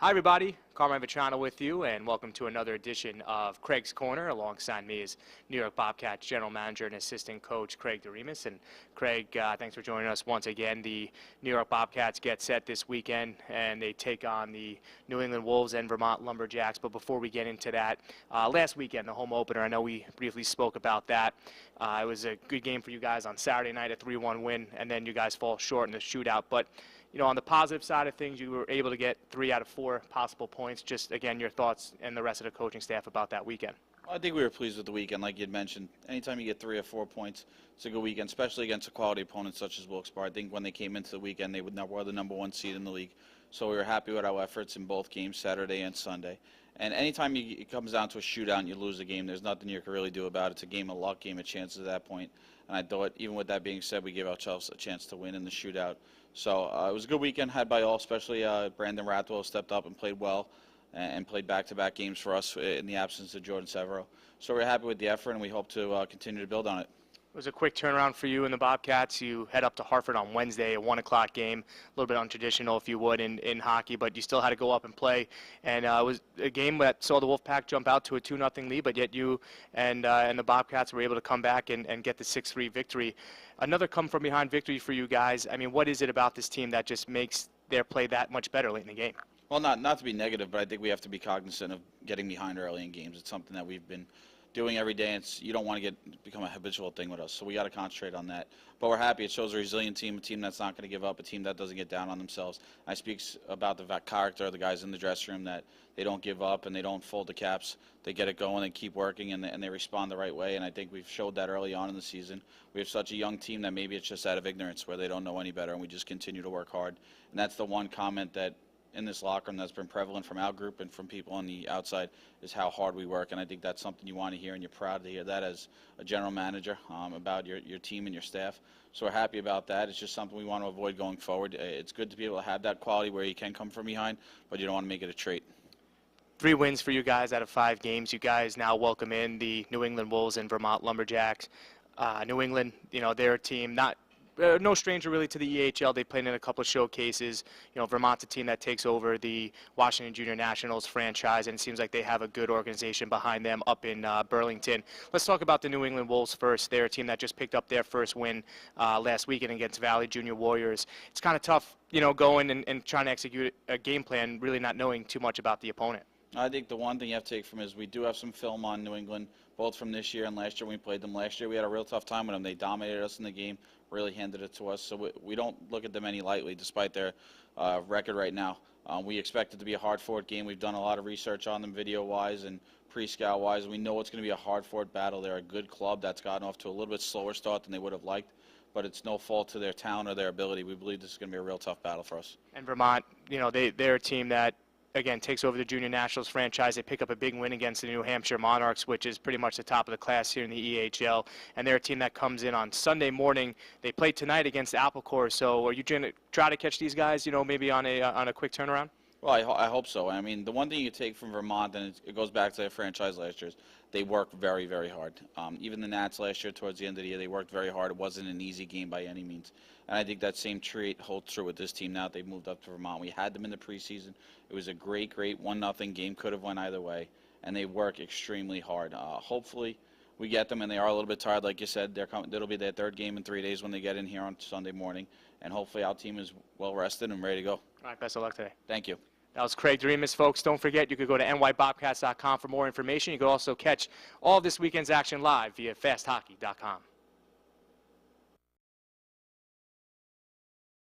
Hi everybody, Carmine Vitrano with you, and welcome to another edition of Craig's Corner. Alongside me is New York Bobcats General Manager and Assistant Coach Craig DeRemus. And Craig, thanks for joining us once again. The New York Bobcats get set this weekend, and they take on the New England Wolves and Vermont Lumberjacks. But before we get into that, last weekend, the home opener, I know we briefly spoke about that. It was a good game for you guys on Saturday night, a 3-1 win, and then you guys fall short in the shootout. But you know, on the positive side of things, you were able to get 3 out of 4 possible points. Just, again, your thoughts and the rest of the coaching staff about that weekend. Well, I think we were pleased with the weekend, like you'd mentioned. Anytime you get 3 or 4 points, it's a good weekend, especially against a quality opponent such as Wilkes-Barre. I think when they came into the weekend, they were the #1 seed in the league. So we were happy with our efforts in both games, Saturday and Sunday. And anytime it comes down to a shootout and you lose a game, there's nothing you can really do about it. It's a game of luck, game of chances at that point. And I thought, even with that being said, we gave ourselves a chance to win in the shootout. So it was a good weekend had by all, especially Brandon Rathwell stepped up and played well and played back-to-back games for us in the absence of Jordan Severo. So we're happy with the effort, and we hope to continue to build on it. It was a quick turnaround for you and the Bobcats. You head up to Hartford on Wednesday, a 1 o'clock game, a little bit untraditional, if you would, in hockey, but you still had to go up and play. And it was a game that saw the Wolfpack jump out to a 2-0 lead, but yet you and the Bobcats were able to come back and get the 6-3 victory. Another come-from-behind victory for you guys. I mean, what is it about this team that just makes their play that much better late in the game? Well, not to be negative, but I think we have to be cognizant of getting behind early in games. It's something that we've been doing every day, and you don't want to become a habitual thing with us, so we got to concentrate on that. But we're happy. It shows a resilient team, a team that's not going to give up, a team that doesn't get down on themselves. I speak about the character of the guys in the dressing room, that they don't give up and they don't fold the caps. They get it going, they keep working, and they respond the right way, and I think we've showed that early on in the season. We have such a young team that maybe it's just out of ignorance where they don't know any better, and we just continue to work hard. And that's the one comment that in this locker room that's been prevalent from our group and from people on the outside, is how hard we work. And I think that's something you want to hear, and you're proud to hear that as a general manager about your team and your staff. So we're happy about that. It's just something we want to avoid going forward. It's good to be able to have that quality where you can come from behind, but you don't want to make it a trait. 3 wins for you guys out of 5 games. You guys now welcome in the New England Wolves and Vermont Lumberjacks. New England, you know, they're a team no stranger really to the EHL. They played in a couple of showcases. You know, Vermont's a team that takes over the Washington Junior Nationals franchise, and it seems like they have a good organization behind them up in Burlington. Let's talk about the New England Wolves first. They're a team that just picked up their first win last weekend against Valley Junior Warriors. It's kind of tough, you know, going and trying to execute a game plan, really not knowing too much about the opponent. I think the one thing you have to take from is we do have some film on New England, both from this year and last year when we played them. Last year we had a real tough time with them. They dominated us in the game, really handed it to us. So we don't look at them any lightly, despite their record right now. We expect it to be a hard-fought game. We've done a lot of research on them video-wise and pre-scout-wise. We know it's going to be a hard-fought battle. They're a good club that's gotten off to a little bit slower start than they would have liked, but it's no fault to their talent or their ability. We believe this is going to be a real tough battle for us. And Vermont, you know, they're a team that, again, takes over the Junior Nationals franchise. They pick up a big win against the New Hampshire Monarchs, which is pretty much the top of the class here in the EHL. And they're a team that comes in on Sunday morning. They play tonight against Applecore. So are you going to try to catch these guys, you know, maybe on a quick turnaround? Well, I hope so. I mean, the one thing you take from Vermont, and it goes back to their franchise last year, is they work very, very hard. Even the Nats last year, towards the end of the year, they worked very hard. It wasn't an easy game by any means. And I think that same trait holds true with this team now that they've moved up to Vermont. We had them in the preseason. It was a great 1-0 game. Could have went either way. And they work extremely hard. Hopefully we get them, and they are a little bit tired. Like you said, it'll be their 3rd game in 3 days when they get in here on Sunday morning. And hopefully our team is well-rested and ready to go. All right, best of luck today. Thank you. That was Craig DeRemus, folks. Don't forget, you could go to nybobcats.com for more information. You could also catch all of this weekend's action live via fasthockey.com.